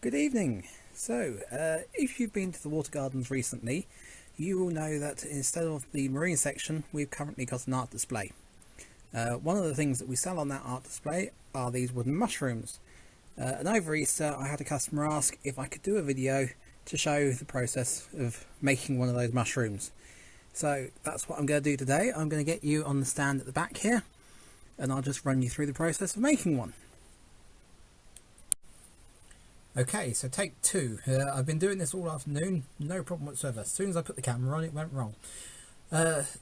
Good evening. If you've been to the water gardens recently, you will know that instead of the marine section, we've currently got an art display. One of the things that we sell on that art display are these wooden mushrooms. And over Easter, I had a customer ask if I could do a video to show the process of making one of those mushrooms. So that's what I'm going to do today. I'm going to get you on the stand at the back here, and I'll just run you through the process of making one. Okay, so take two. I've been doing this all afternoon, no problem whatsoever. As soon as I put the camera on, it went wrong.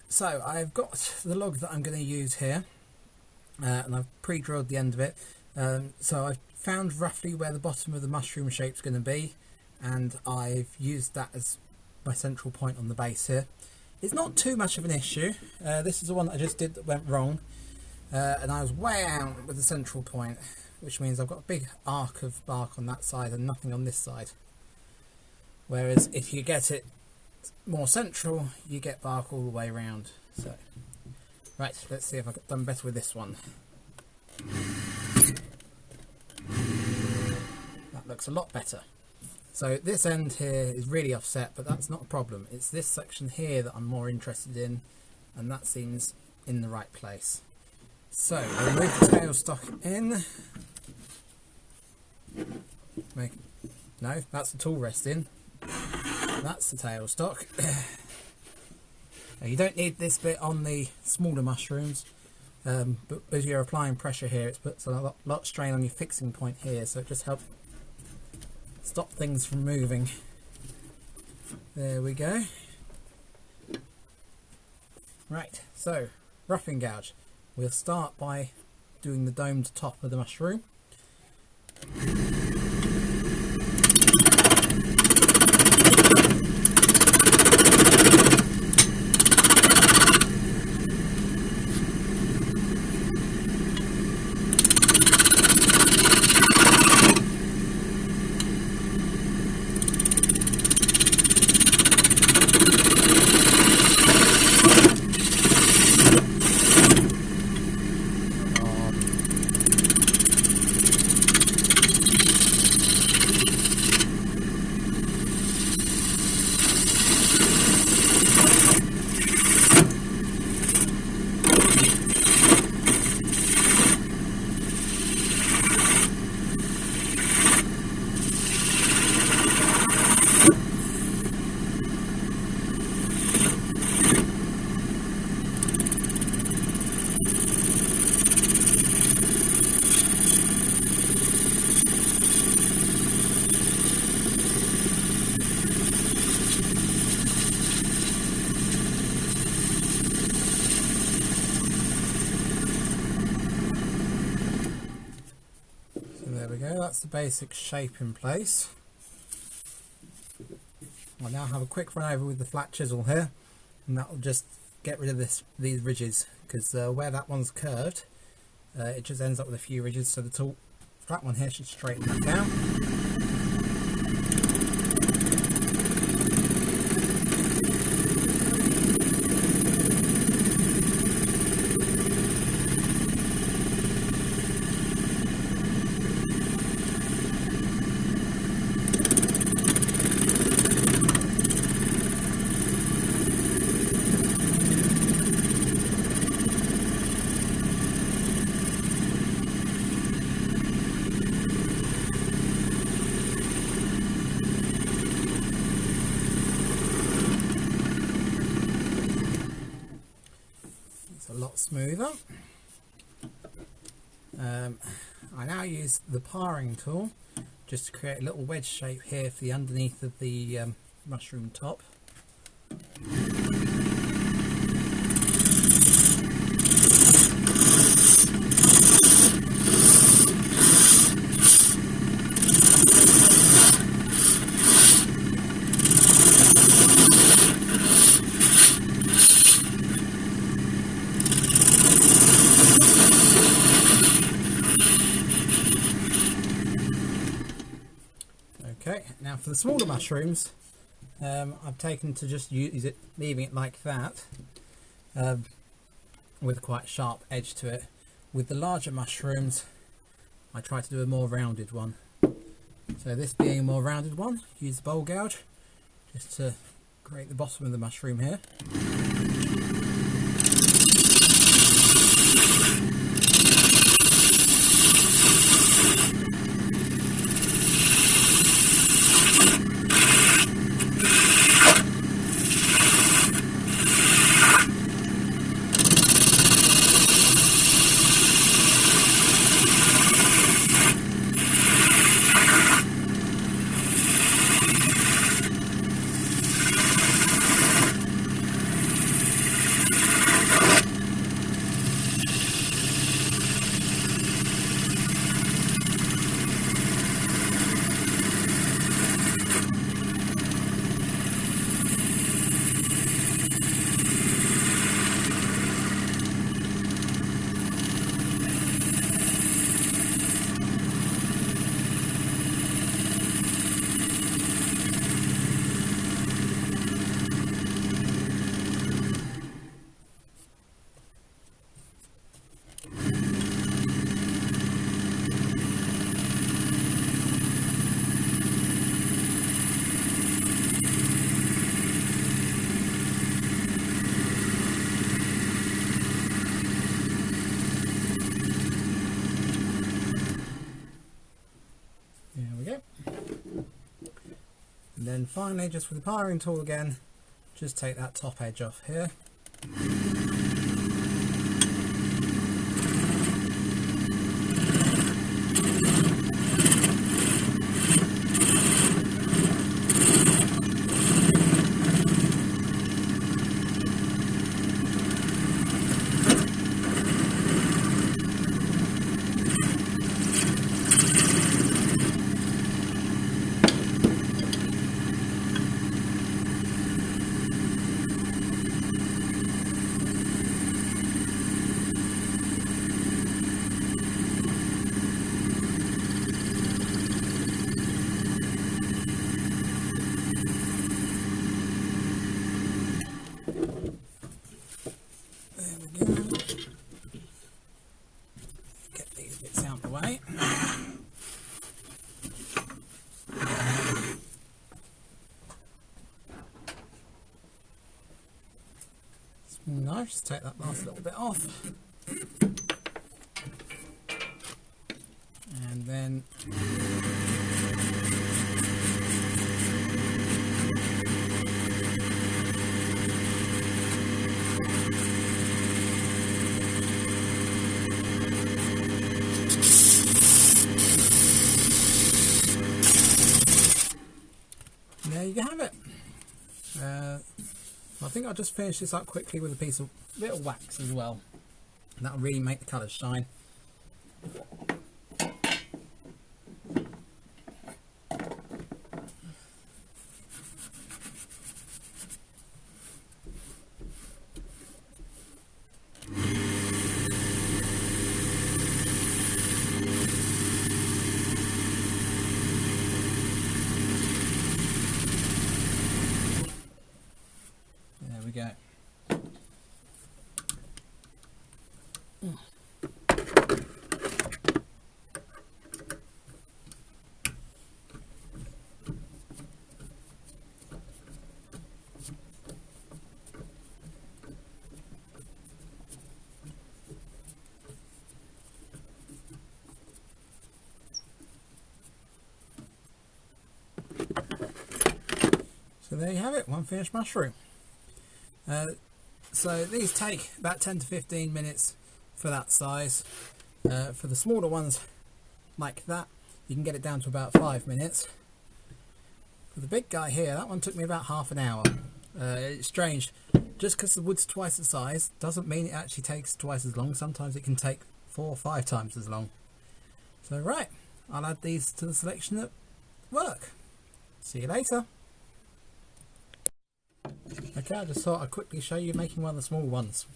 So I've got the log that I'm going to use here, and I've pre-drilled the end of it. So I've found roughly where the bottom of the mushroom shape's going to be, and I've used that as my central point on the base here. It's not too much of an issue. This is the one that I just did that went wrong, and I was way out with the central point, which means I've got a big arc of bark on that side and nothing on this side. Whereas if you get it more central, you get bark all the way around. So, right, let's see if I've done better with this one. That looks a lot better. So this end here is really offset, but that's not a problem. It's this section here that I'm more interested in, and that seems in the right place. So we'll move the tailstock in. No, that's the tool rest in. That's the tailstock. Now, you don't need this bit on the smaller mushrooms, but as you're applying pressure here, it puts a lot of strain on your fixing point here, so it just helps stop things from moving. There we go. Right, so roughing gouge. We'll start by doing the domed top of the mushroom. That's the basic shape in place. I'll now have a quick run over with the flat chisel here, and that will just get rid of these ridges, because where that one's curved, it just ends up with a few ridges, so the flat one here should straighten that down. A lot smoother. I now use the paring tool just to create a little wedge shape here for the underneath of the mushroom top. Okay, now for the smaller mushrooms, I've taken to just use it, leaving it like that, with a quite sharp edge to it. With the larger mushrooms, I try to do a more rounded one. So this being a more rounded one, use the bowl gouge just to grate the bottom of the mushroom here. And then finally, just with the powering tool again, just take that top edge off here. Nice, just take that last little bit off, and then there you have it. I think I'll just finish this up quickly with a piece of little wax as well. That'll really make the colours shine. There we go. So there you have it, one finished mushroom. So these take about 10 to 15 minutes for that size. For the smaller ones like that, you can get it down to about 5 minutes. For the big guy here, that one took me about half an hour. It's strange, just because the wood's twice the size doesn't mean it actually takes twice as long. Sometimes it can take 4 or 5 times as long. So right, I'll add these to the selection that work. See you later. Okay, I just thought I'd quickly show you making one of the small ones.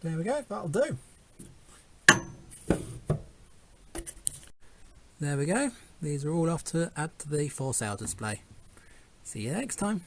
There we go, that'll do. There we go, these are all off to add to the for sale display. See you next time.